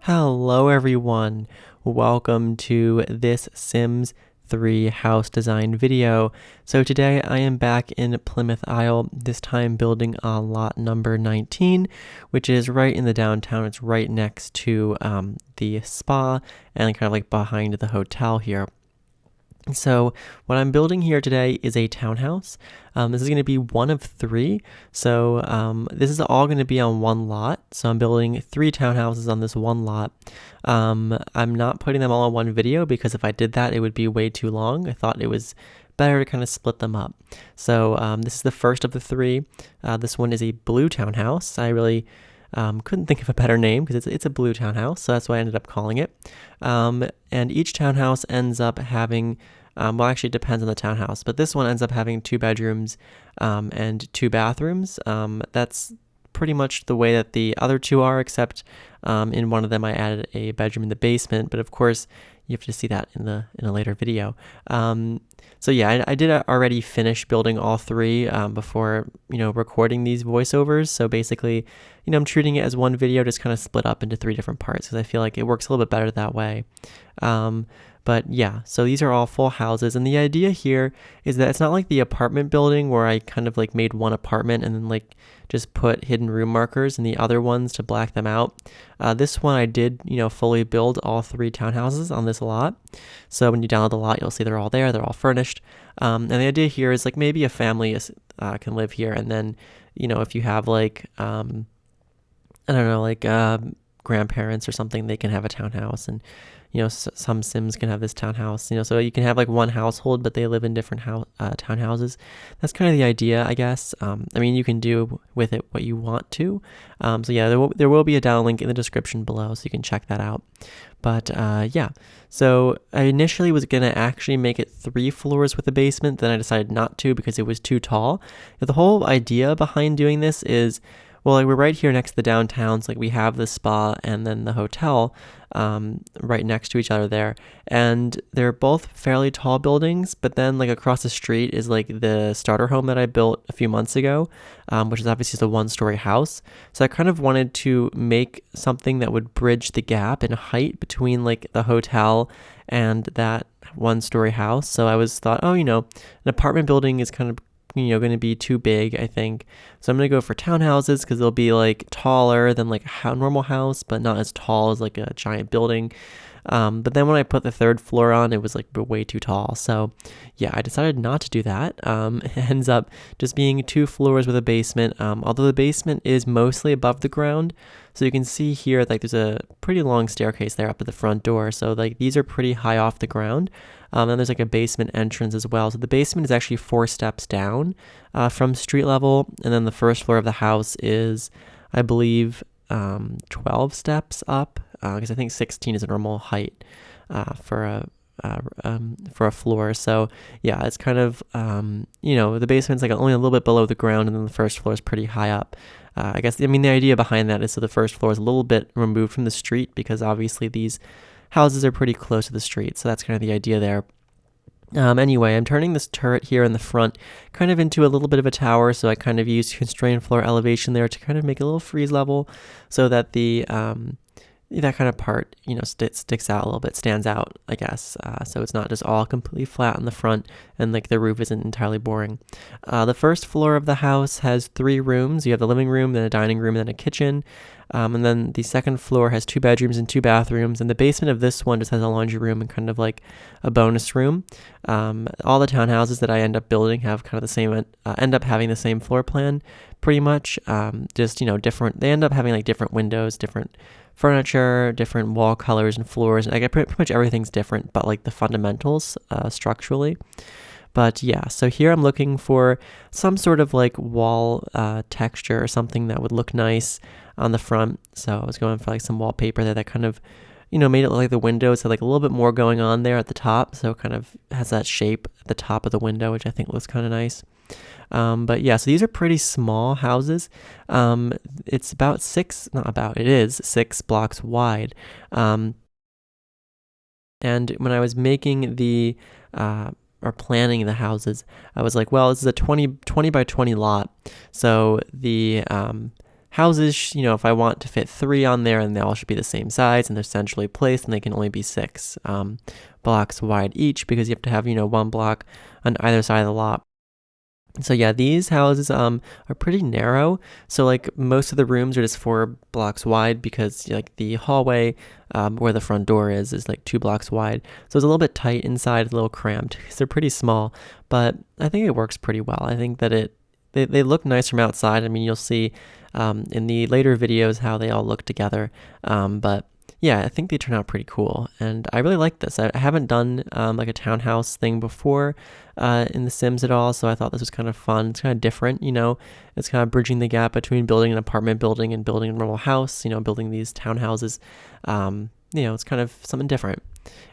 Hello everyone, welcome to this Sims 3 house design video. So today I am back in Plymouth Isle, this time building on lot number 19, which is right in the downtown. It's right next to the spa and kind of like behind the hotel here. So what I'm building here today is a townhouse. This is going to be one of three. So this is all going to be on one lot. So I'm building 3 townhouses on this one lot. I'm not putting them all on one video because if I did that, it would be way too long. I thought it was better to kind of split them up. So this is the first of the 3. This one is a blue townhouse. I really couldn't think of a better name because it's a blue townhouse, so that's what I ended up calling it. And each townhouse ends up having, well, actually it depends on the townhouse, but this one ends up having 2 bedrooms and 2 bathrooms. That's pretty much the way that the other 2 are, except in one of them I added a bedroom in the basement, but of course you have to see that in a later video. So yeah, I did already finish building all 3 before, recording these voiceovers. So basically, I'm treating it as one video, just kind of split up into 3 different parts because I feel like it works a little bit better that way. But yeah, so these are all full houses. And the idea here is that it's not like the apartment building where I kind of like made one apartment and then like just put hidden room markers in the other ones to black them out. This one I did, fully build all 3 townhouses on this lot. So when you download the lot, you'll see they're all there. They're all furnished. And the idea here is like maybe a family can live here. And then, if you have like, I don't know, like grandparents or something, they can have a townhouse. And some Sims can have this townhouse, so you can have like one household, but they live in different townhouses. That's kind of the idea, I guess. I mean, you can do with it what you want to. So yeah, there will be a down link in the description below, so you can check that out. But yeah, so I initially was going to actually make it 3 floors with a basement. Then I decided not to because it was too tall. The whole idea behind doing this is, well, like we're right here next to the downtowns. Like we have the spa and then the hotel right next to each other there. And they're both fairly tall buildings, but then like across the street is like the starter home that I built a few months ago, which is obviously just a 1-story house. So I kind of wanted to make something that would bridge the gap in height between like the hotel and that 1-story house. So I thought, an apartment building is kind of going to be too big, I think. So I'm going to go for townhouses because they'll be like taller than like a normal house, but not as tall as like a giant building. But then when I put the 3rd floor on, it was like way too tall. So yeah, I decided not to do that. It ends up just being 2 floors with a basement, although the basement is mostly above the ground. So you can see here, like there's a pretty long staircase there up to the front door. So like these are pretty high off the ground. And there's like a basement entrance as well. So the basement is actually 4 steps down from street level. And then the 1st floor of the house is, I believe, 12 steps up. Because I think 16 is a normal height for a floor. So yeah, it's kind of, the basement's like only a little bit below the ground, and then the 1st floor is pretty high up. I guess, the idea behind that is so the 1st floor is a little bit removed from the street because obviously these houses are pretty close to the street. So that's kind of the idea there. Anyway, I'm turning this turret here in the front kind of into a little bit of a tower. So I kind of used constrained floor elevation there to kind of make a little freeze level so that that kind of part, sticks out a little bit, stands out, I guess. So it's not just all completely flat on the front and like the roof isn't entirely boring. The 1st floor of the house has 3 rooms. You have the living room, then a dining room, and then a kitchen. And then the 2nd floor has 2 bedrooms and 2 bathrooms. And the basement of this one just has a laundry room and kind of like a bonus room. All the townhouses that I end up building have kind of the same, end up having the same floor plan pretty much. Just, different, they end up having like different windows, different furniture, different wall colors and floors. Like pretty much everything's different, but like the fundamentals structurally. But yeah, so here I'm looking for some sort of like wall texture or something that would look nice on the front. So I was going for like some wallpaper there that kind of, made it look like the windows had like a little bit more going on there at the top. So it kind of has that shape at the top of the window, which I think looks kind of nice. But yeah, so these are pretty small houses. It's it is 6 blocks wide. And when I was making the or planning the houses, I was like, well, this is a 20 by 20 lot. So the houses, if I want to fit 3 on there, and they all should be the same size and they're centrally placed, and they can only be 6 blocks wide each, because you have to have, 1 block on either side of the lot. So yeah, these houses are pretty narrow. So like most of the rooms are just 4 blocks wide, because like the hallway where the front door is like 2 blocks wide. So it's a little bit tight inside, a little cramped, because they're pretty small, but I think it works pretty well. I think that they look nice from outside. I mean, you'll see in the later videos how they all look together. But yeah, I think they turn out pretty cool, and I really like this. I haven't done like a townhouse thing before in The Sims at all, so I thought this was kind of fun. It's kind of different, It's kind of bridging the gap between building an apartment building and building a normal house, building these townhouses. It's kind of something different.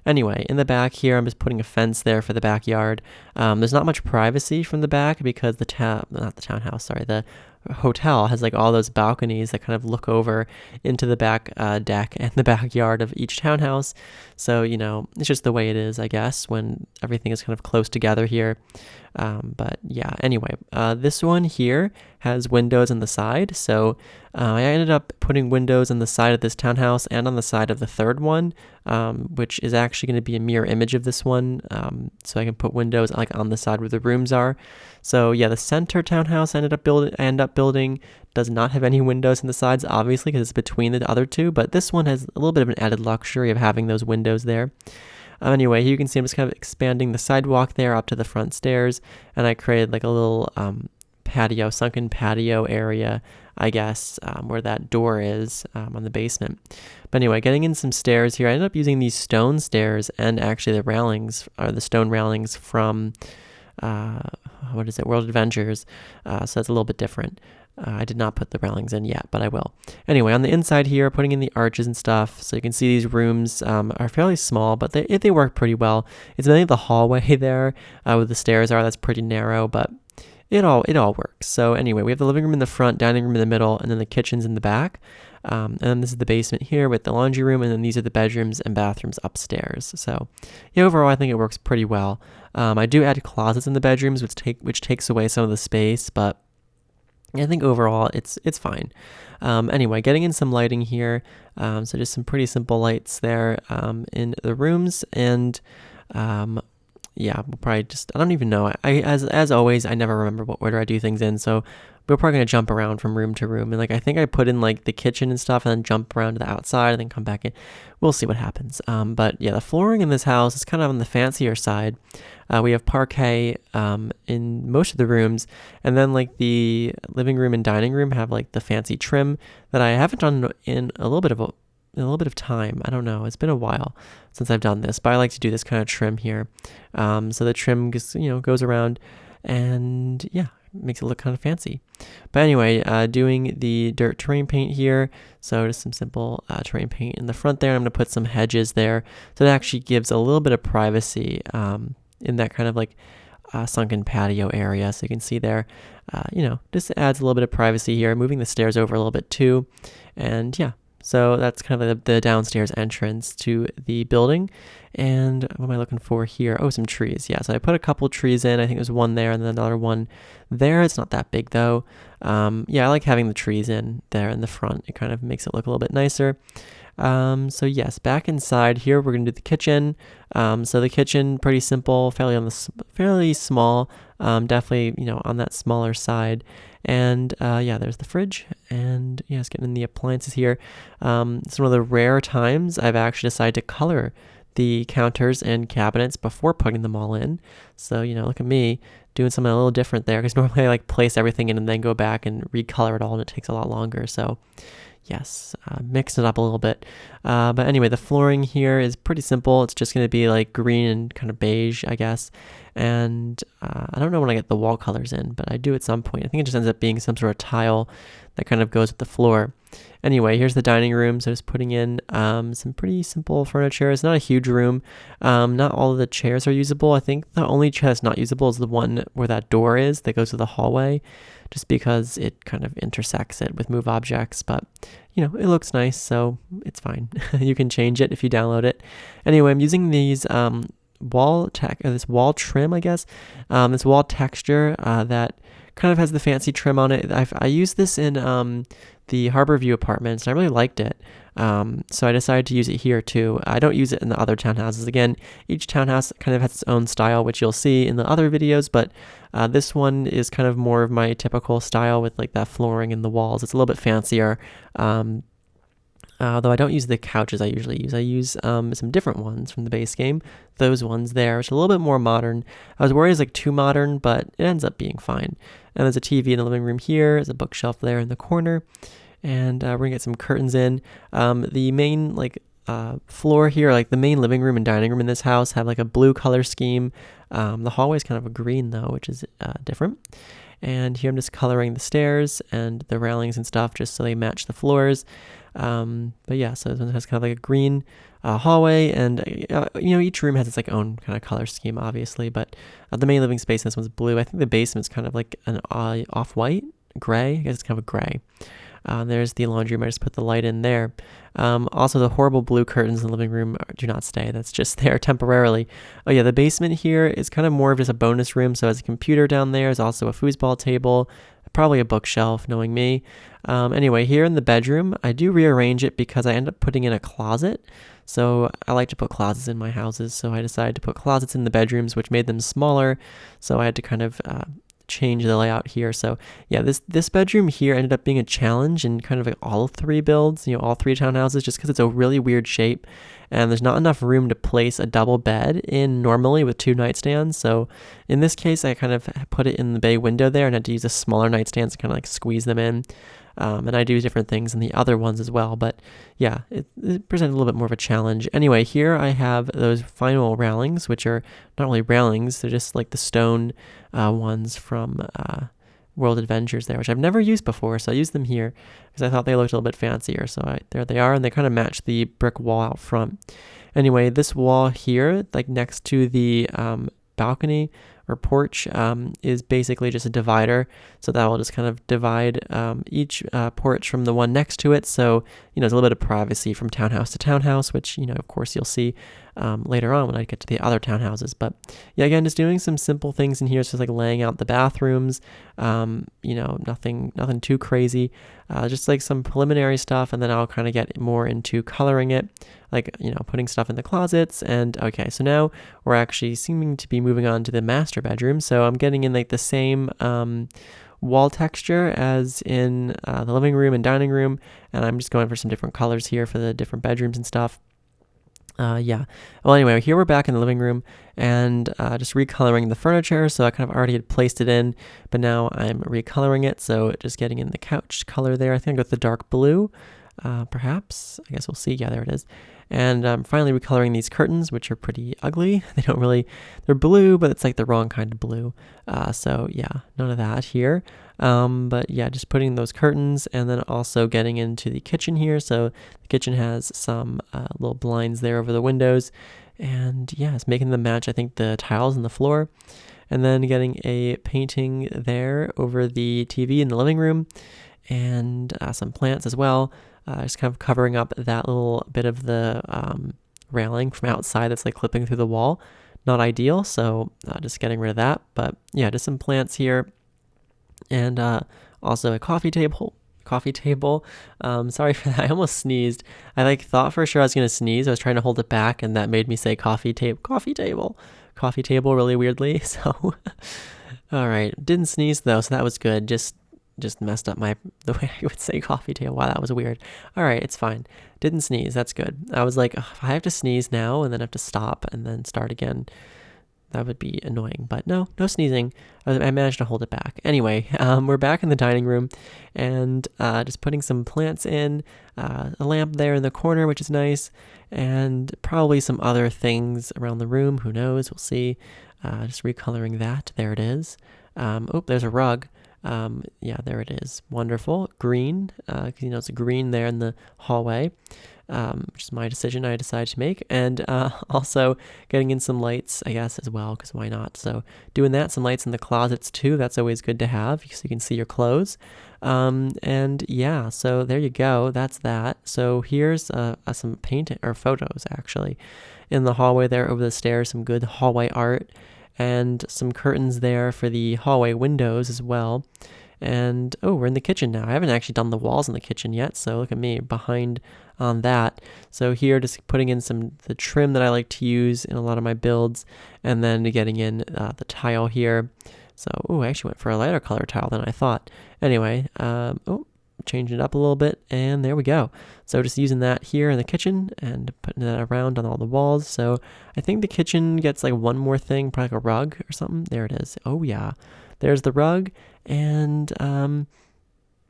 Anyway, in the back here, I'm just putting a fence there for the backyard. There's not much privacy from the back, because the hotel has like all those balconies that kind of look over into the back deck and the backyard of each townhouse. So, it's just the way it is, I guess, when everything is kind of close together here. But yeah, anyway, this one here has windows on the side. So I ended up putting windows on the side of this townhouse and on the side of the third one, which is actually going to be a mirror image of this one. So I can put windows like on the side where the rooms are. So yeah, the center townhouse I ended up building does not have any windows in the sides, obviously, because it's between the other two. But this one has a little bit of an added luxury of having those windows there. Anyway, you can see I'm just kind of expanding the sidewalk there up to the front stairs, and I created like a little sunken patio area, I guess, where that door is on the basement. But anyway, getting in some stairs here, I ended up using these stone stairs and actually the stone railings from World Adventures. So that's a little bit different. I did not put the railings in yet, but I will. Anyway, on the inside here, putting in the arches and stuff. So you can see these rooms are fairly small, but they work pretty well. It's mainly the hallway there where the stairs are. That's pretty narrow, but it all works. So anyway, we have the living room in the front, dining room in the middle, and then the kitchen's in the back. And then this is the basement here with the laundry room, and then these are the bedrooms and bathrooms upstairs. So yeah, overall, I think it works pretty well. I do add closets in the bedrooms, which takes away some of the space, but I think overall it's fine. Anyway, getting in some lighting here. So just some pretty simple lights there in the rooms, and yeah, we'll probably I don't even know. As always, I never remember what order I do things in, so we're probably gonna jump around from room to room. And like I think I put in like the kitchen and stuff, and then jump around to the outside, and then come back in. We'll see what happens. But yeah, the flooring in this house is kind of on the fancier side. We have parquet in most of the rooms, and then like the living room and dining room have like the fancy trim that I haven't done in a little bit of time. I don't know. It's been a while since I've done this, but I like to do this kind of trim here. So the trim goes around, and yeah, makes it look kind of fancy. But anyway, doing the dirt terrain paint here. So just some simple terrain paint in the front there. I'm going to put some hedges there. So it actually gives a little bit of privacy in that kind of like sunken patio area. So you can see there, just adds a little bit of privacy here. Moving the stairs over a little bit too. And yeah, so that's kind of the downstairs entrance to the building. And what am I looking for here? Oh, some trees. Yeah, so I put a couple trees in. I think there's one there and then another one there. It's not that big though. Yeah, I like having the trees in there in the front. It kind of makes it look a little bit nicer. So yes, back inside here, we're going to do the kitchen. So the kitchen, pretty simple, fairly small, definitely, on that smaller side. And, yeah, there's the fridge, and yeah, it's getting in the appliances here. It's one of the rare times I've actually decided to color the counters and cabinets before putting them all in. So, look at me doing something a little different there, because normally I like place everything in and then go back and recolor it all, and it takes a lot longer. So yes, mix it up a little bit. But anyway, the flooring here is pretty simple. It's just going to be like green and kind of beige, I guess. And I don't know when I get the wall colors in, but I do at some point. I think it just ends up being some sort of tile that kind of goes with the floor. Anyway, here's the dining room. So just putting in some pretty simple furniture. It's not a huge room. Not all of the chairs are usable. I think the only chair that's not usable is the one where that door is that goes to the hallway, just because it kind of intersects it with move objects. But, it looks nice, so it's fine. You can change it if you download it. Anyway, I'm using these this wall trim, I guess, this wall texture that kind of has the fancy trim on it. I used this in the Harborview apartments, and I really liked it. So I decided to use it here too. I don't use it in the other townhouses. Again, each townhouse kind of has its own style, which you'll see in the other videos, but this one is kind of more of my typical style with like that flooring and the walls. It's a little bit fancier. Though I don't use the couches I usually use. I use some different ones from the base game. Those ones there, which are a little bit more modern. I was worried it was like too modern, but it ends up being fine. And there's a TV in the living room here. There's a bookshelf there in the corner. And we're gonna get some curtains in. The main floor here, like the main living room and dining room in this house, have like a blue color scheme. The hallway is kind of a green though, which is different. And here I'm just coloring the stairs and the railings and stuff just so they match the floors. But yeah, so this one has kind of like a green hallway, and each room has its like own kind of color scheme, obviously. But the main living space in this one's blue. I think the basement's kind of like an off-white, gray. I guess it's kind of a gray. There's the laundry room. I just put the light in there. Also, the horrible blue curtains in the living room do not stay. That's just there temporarily. Oh yeah, the basement here is kind of more of just a bonus room. So there's a computer down there. There's also a foosball table, probably a bookshelf, knowing me. Anyway, here in the bedroom, I do rearrange it because I end up putting in a closet. So I like to put closets in my houses. So I decided to put closets in the bedrooms, which made them smaller. So I had to kind of change the layout here. So yeah, this bedroom here ended up being a challenge in kind of like all three builds, all three townhouses, just because it's a really weird shape and there's not enough room to place a double bed in normally with two nightstands. So in this case, I kind of put it in the bay window there and had to use a smaller nightstand to kind of like squeeze them in. And I do different things in the other ones as well. But yeah, it presented a little bit more of a challenge. Anyway, here I have those final railings, which are not really railings. They're just like the stone ones from World Adventures there, which I've never used before. So I used them here because I thought they looked a little bit fancier. So there they are, and they kind of match the brick wall out front. Anyway, this wall here, like next to the balcony or porch, is basically just a divider. So that will just kind of divide each porch from the one next to it. So, there's a little bit of privacy from townhouse to townhouse, which, of course you'll see later on when I get to the other townhouses. But yeah, again, just doing some simple things in here. It's just like laying out the bathrooms, nothing too crazy, just like some preliminary stuff. And then I'll kind of get more into coloring it, like, putting stuff in the closets. And okay, so now we're actually seeming to be moving on to the master bedroom. So I'm getting in like the same wall texture as in the living room and dining room. And I'm just going for some different colors here for the different bedrooms and stuff. Yeah. Well, anyway, here we're back in the living room and just recoloring the furniture. So I kind of already had placed it in, but now I'm recoloring it. So just getting in the couch color there. I think I go with the dark blue, perhaps. I guess we'll see. Yeah, there it is. And I'm finally recoloring these curtains, which are pretty ugly. They're blue, but it's like the wrong kind of blue. So yeah, none of that here. But yeah, just putting those curtains and then also getting into the kitchen here. So the kitchen has some little blinds there over the windows. And yeah, it's making them match, I think, the tiles on the floor. And then getting a painting there over the TV in the living room. And some plants as well. Just kind of covering up that little bit of the railing from outside that's like clipping through the wall. Not ideal, so just getting rid of that. But yeah, just some plants here. And also a coffee table. Sorry for that. I almost sneezed. I thought for sure I was going to sneeze. I was trying to hold it back, and that made me say coffee table really weirdly. So, all right. Didn't sneeze though, so that was good. Just messed up the way I would say coffee table. Wow, that was weird. All right, it's fine. Didn't sneeze. That's good. I was like, if I have to sneeze now and then have to stop and then start again, that would be annoying. But no sneezing. I managed to hold it back. Anyway, we're back in the dining room and just putting some plants in, a lamp there in the corner, which is nice, and probably some other things around the room. Who knows? We'll see. Just recoloring that. There it is. There's a rug. Yeah, there it is. Wonderful. Green, because it's green there in the hallway. which is my decision I decided to make. And also getting in some lights, I guess, as well, because why not? So doing that, some lights in the closets too. That's always good to have so you can see your clothes. And yeah, so there you go. That's that. So here's some painting or photos actually in the hallway there over the stairs, some good hallway art and some curtains there for the hallway windows as well. And oh, we're in the kitchen now. I haven't actually done the walls in the kitchen yet, so look at me behind on that. So here, just putting in the trim that I like to use in a lot of my builds, and then getting in the tile here. So oh, I actually went for a lighter color tile than I thought. Anyway, changing it up a little bit, and there we go. So just using that here in the kitchen and putting that around on all the walls. So I think the kitchen gets like one more thing, probably like a rug or something. There it is. Oh yeah, there's the rug, and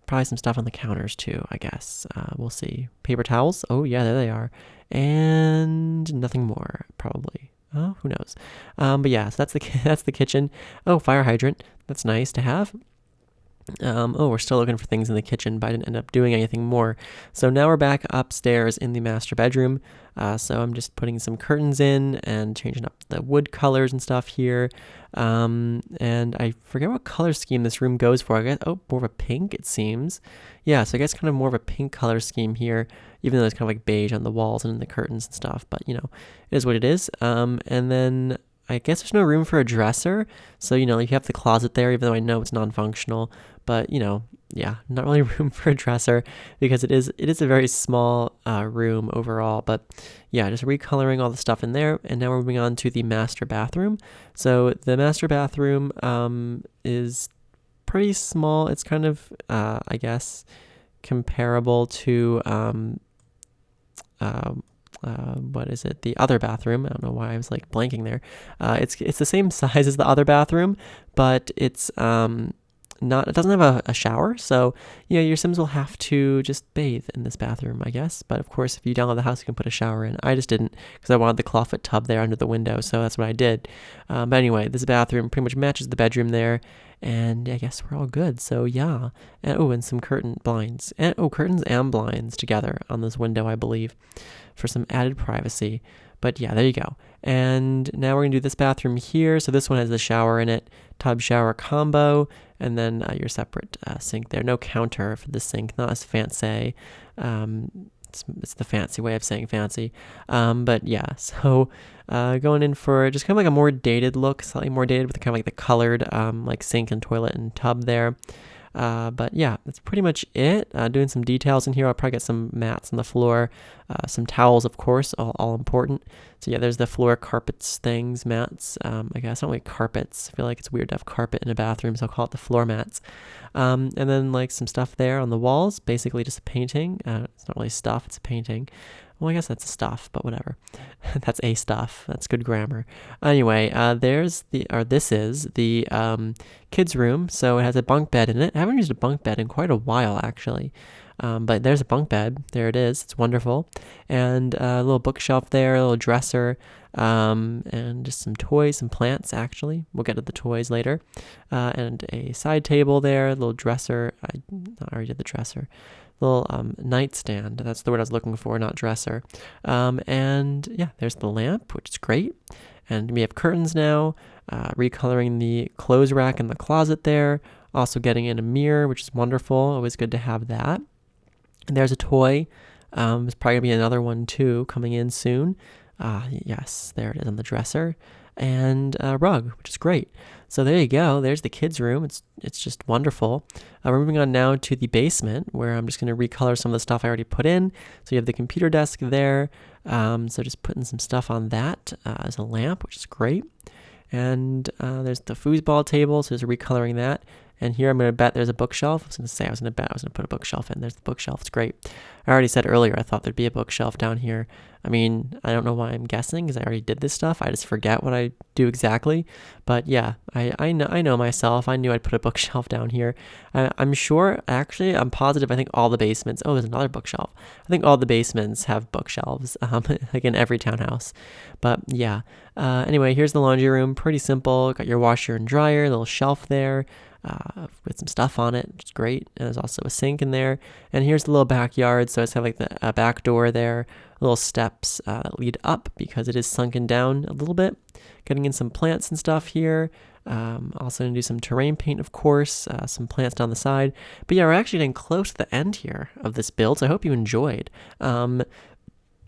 probably some stuff on the counters too, I guess. We'll see. Paper towels. Oh yeah, there they are. And nothing more, probably. Oh, who knows? But yeah, so that's the kitchen. Oh, fire hydrant. That's nice to have. We're still looking for things in the kitchen, but I didn't end up doing anything more. So now we're back upstairs in the master bedroom. So I'm just putting some curtains in and changing up the wood colors and stuff here. And I forget what color scheme this room goes for. I guess, more of a pink, it seems. Yeah, so I guess kind of more of a pink color scheme here, even though it's kind of like beige on the walls and in the curtains and stuff. But, it is what it is. And then I guess there's no room for a dresser. So, you have the closet there, even though I know it's non-functional. But, yeah, not really room for a dresser because it is a very small room overall. But yeah, just recoloring all the stuff in there. And now we're moving on to the master bathroom. So the master bathroom is pretty small. It's kind of, I guess, comparable to what is it? The other bathroom. I don't know why I was like blanking there. It's the same size as the other bathroom, but it's it doesn't have a shower. So, your Sims will have to just bathe in this bathroom, I guess. But of course, if you download the house, you can put a shower in. I just didn't because I wanted the clawfoot tub there under the window. So that's what I did. But anyway, this bathroom pretty much matches the bedroom there. And I guess we're all good. So yeah. And some curtain blinds. And curtains and blinds together on this window, I believe, for some added privacy. But yeah, there you go. And now we're going to do this bathroom here. So this one has the shower in it, tub shower combo, and then your separate sink there. No counter for the sink, not as fancy. It's the fancy way of saying fancy. But yeah, so going in for just kind of like a more dated look, slightly more dated with kind of like the colored like sink and toilet and tub there. But yeah, that's pretty much it. Doing some details in here. I'll probably get some mats on the floor, some towels, of course, all important. So yeah, there's the floor carpets things, mats. I guess not really carpets. I feel like it's weird to have carpet in a bathroom, so I'll call it the floor mats. And then like some stuff there on the walls, basically just a painting. It's not really stuff, it's a painting. Well, I guess that's a stuff, but whatever. That's a stuff. That's good grammar. Anyway, this is the kids' room. So it has a bunk bed in it. I haven't used a bunk bed in quite a while, actually. But there's a bunk bed. There it is. It's wonderful. And a little bookshelf there, a little dresser, and just some toys, some plants, actually. We'll get to the toys later. And a side table there, a little dresser. I already did the dresser. Little nightstand. That's the word I was looking for, not dresser. And yeah, there's the lamp, which is great. And we have curtains now, recoloring the clothes rack in the closet there. Also getting in a mirror, which is wonderful. Always good to have that. And there's a toy. There's probably going to be another one too coming in soon. Yes, there it is on the dresser. And a rug, which is great. So there you go. There's the kids' room. It's just wonderful. We're moving on now to the basement, where I'm just going to recolor some of the stuff I already put in. So you have the computer desk there. So just putting some stuff on that as a lamp, which is great. And there's the foosball table, so just recoloring that. And here I'm going to bet there's a bookshelf. I was going to put a bookshelf in. There's the bookshelf. It's great. I already said earlier I thought there'd be a bookshelf down here. I mean, I don't know why I'm guessing because I already did this stuff. I just forget what I do exactly. But yeah, I know myself. I knew I'd put a bookshelf down here. I'm sure, actually, I'm positive. I think all the basements. Oh, there's another bookshelf. I think all the basements have bookshelves, like in every townhouse. But yeah. Anyway, here's the laundry room. Pretty simple. Got your washer and dryer, little shelf there. with some stuff on it, which is great. And there's also a sink in there. And here's the little backyard. So it's kind of like the back door there, little steps that lead up because it is sunken down a little bit. Getting in some plants and stuff here. Also gonna do some terrain paint, of course, some plants down the side. But yeah, we're actually getting close to the end here of this build, so I hope you enjoyed.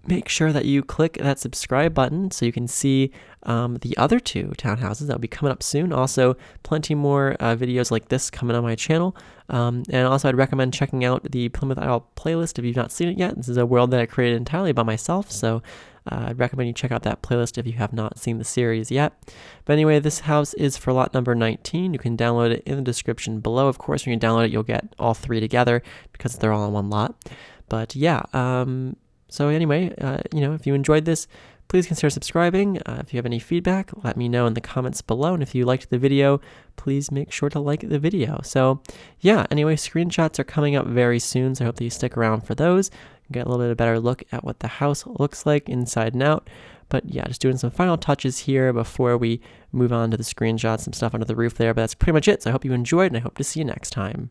Make sure that you click that subscribe button so you can see the other 2 townhouses that will be coming up soon. Also, plenty more videos like this coming on my channel. And also, I'd recommend checking out the Plymouth Isle playlist if you've not seen it yet. This is a world that I created entirely by myself, so I'd recommend you check out that playlist if you have not seen the series yet. But anyway, this house is for lot number 19. You can download it in the description below. Of course, when you download it, you'll get all 3 together because they're all on one lot. But yeah, so anyway, if you enjoyed this, please consider subscribing. If you have any feedback, let me know in the comments below. And if you liked the video, please make sure to like the video. So yeah, anyway, screenshots are coming up very soon, so I hope that you stick around for those. Get a little bit of a better look at what the house looks like inside and out. But yeah, just doing some final touches here before we move on to the screenshots and stuff under the roof there. But that's pretty much it. So I hope you enjoyed, and I hope to see you next time.